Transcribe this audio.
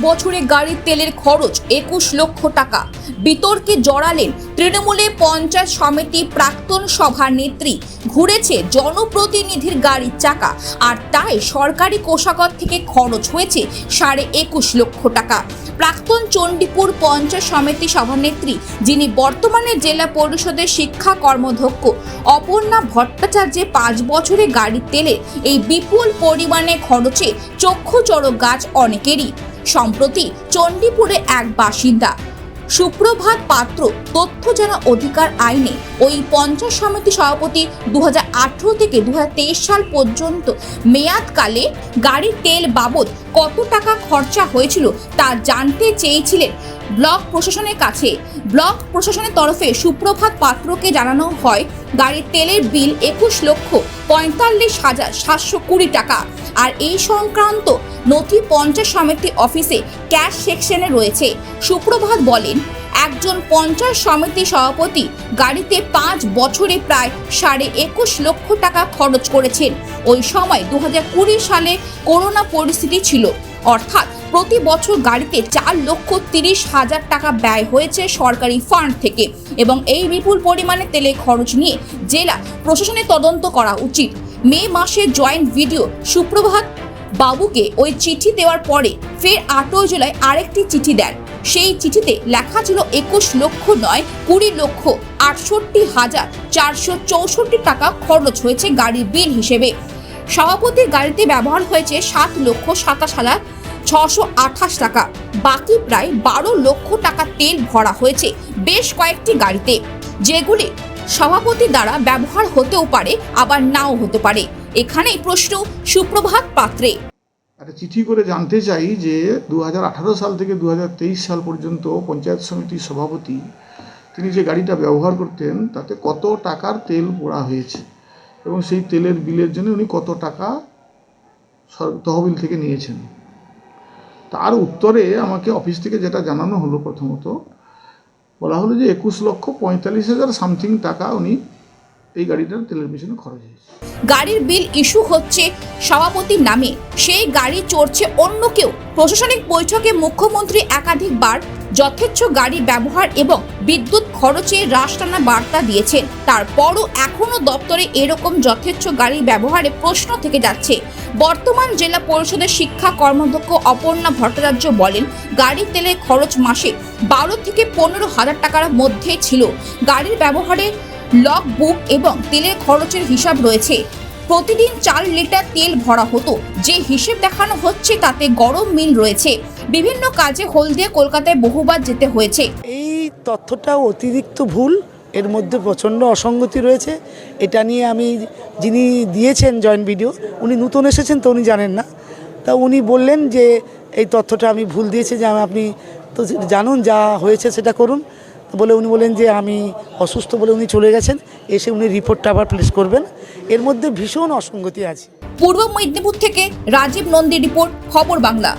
বছরে গাড়ির তেলের খরচ 21 লক্ষ টাকা। বিতর্কে জড়ালেন তৃণমূলের পঞ্চায়েত সমিতি প্রাক্তন সভানেত্রী। ঘুরেছে জনপ্রতিনিধির গাড়ির চাকা, আর তাই সরকারি কোষাগার থেকে খরচ হয়েছে 21.5 লক্ষ টাকা। প্রাক্তন চণ্ডীপুর পঞ্চায়েত সমিতি সভানেত্রী, যিনি বর্তমানে জেলা পরিষদের শিক্ষা কর্মাধ্যক্ষ, অপর্ণা ভট্টাচার্যের 5 বছরে গাড়ির তেলে এই বিপুল পরিমাণে খরচে চক্ষু চড়ক গাছ অনেকেরই। সম্প্রতি চণ্ডীপুরে এক বাসিন্দা সুপ্রভাত পাত্র তথ্য জানা অধিকার আইনে ওই পঞ্চায়েত সমিতি সভাপতি 2018 থেকে 2023 সাল পর্যন্ত মেয়াদকালে গাড়ির তেল বাবদ কত টাকা খরচা হয়েছিল তা জানতে চেয়েছিলেন ব্লক প্রশাসনের কাছে। ব্লক প্রশাসনের তরফে সুপ্রভাত পাত্রকে জানানো হয় গাড়ির তেলের বিল 21,45,720 টাকা। আর এই সংক্রান্ত নথি পঞ্চায়েত সমিতি অফিসে ক্যাশ সেকশনে রয়েছে। সুপ্রভাত বলেন, একজন পঞ্চায়েত সমিতি সভাপতি গাড়িতে 5 বছরে প্রায় 21.5 লক্ষ টাকা খরচ করেছেন। ওই সময় 2020 সালে করোনা পরিস্থিতি ছিল, অর্থাৎ প্রতি বছর গাড়িতে 4,30,000 টাকা ব্যয় হয়েছে সরকারি ফান্ড থেকে। এবং এই বিপুল পরিমাণে তেলের খরচ নিয়ে জেলা প্রশাসনের তদন্ত করা উচিত। মে মাসে জয়েন্ট ভিডিও সুপ্রভাত বাবুকে ওই চিঠি দেওয়ার পরে ফের 8 জুলাই আরেকটি চিঠি দেন। সেই চিঠিতে লেখা ছিল 21 লক্ষ নয় 20,68,464 টাকা খরচ হয়েছে গাড়ির বিল হিসেবে। সভাপতির গাড়িতে ব্যবহার হয়েছে 7,27,628 টাকা। বাকি প্রায় 12 লক্ষ টাকা তেল ভরা হয়েছে বেশ কয়েকটি গাড়িতে, যেগুলি সভাপতি দ্বারা ব্যবহার হতেও পারে, আবার নাও হতে পারে। এখানেই প্রশ্ন সুপ্রভাত পাত্রে। একটা চিঠি করে জানতে চাই যে 2018 সাল থেকে 2023 সাল পর্যন্ত পঞ্চায়েত সমিতির সভাপতি তিনি যে গাড়িটা ব্যবহার করতেন তাতে কত টাকার তেল পোড়া হয়েছে এবং সেই তেলের বিলের জন্য উনি কত টাকা তহবিল থেকে নিয়েছেন। তার উত্তরে আমাকে অফিস থেকে যেটা জানানো হলো, প্রথমত বলা হলো যে 21,45,000 সামথিং টাকা উনি এই গাড়িটার তেলের পিছনে খরচ হয়েছে। গাড়ির বিল ইস্যু হচ্ছে সভাপতির নামে, সেই গাড়ি চড়ছে অন্য কেউ। প্রশাসনিক বৈঠকে মুখ্যমন্ত্রী একাধিকবার যথেচ্ছ গাড়ি ব্যবহার এবং বিদ্যুৎ খরচে হ্রাস টানার বার্তা দিয়েছেন। তারপরও এখনো দপ্তরে এরকম যথেচ্ছ গাড়ি ব্যবহারে প্রশ্ন থেকে যাচ্ছে। বর্তমান জেলা পরিষদের শিক্ষা কর্মাধ্যক্ষ অপর্ণা ভট্টাচার্য বলেন, গাড়ির তেলের খরচ মাসে 12 থেকে 15,000 টাকার মধ্যে ছিল। গাড়ির ব্যবহারে লগ বুক এবং তেলের খরচের হিসাব রয়েছে। প্রতিদিন 4 লিটার তেল ভরা হতো। যে হিসেব দেখানো হচ্ছে তাতে গরম মিল রয়েছে। বিভিন্ন কাজে হলদিয়া কলকাতায় বহুবার যেতে হয়েছে। এই তথ্যটা অতিরিক্ত ভুল, এর মধ্যে প্রচণ্ড অসঙ্গতি রয়েছে। এটা নিয়ে আমি, যিনি দিয়েছেন জয়েন্ট ভিডিও, উনি নতুন এসেছেন তো উনি জানেন না। তা উনি বললেন যে এই তথ্যটা আমি ভুল দিয়েছি, যে আপনি তো জানুন যা হয়েছে সেটা করুন বলে উনি বলেন যে আমি অসুস্থ বলে উনি চলে গেছেন, এসে উনি রিপোর্টটা আবার প্লেস করবেন। এর মধ্যে ভীষণ অসঙ্গতি আছে। পূর্ব মেদিনীপুর থেকে রাজীব নন্দী রিপোর্ট, খবর বাংলা।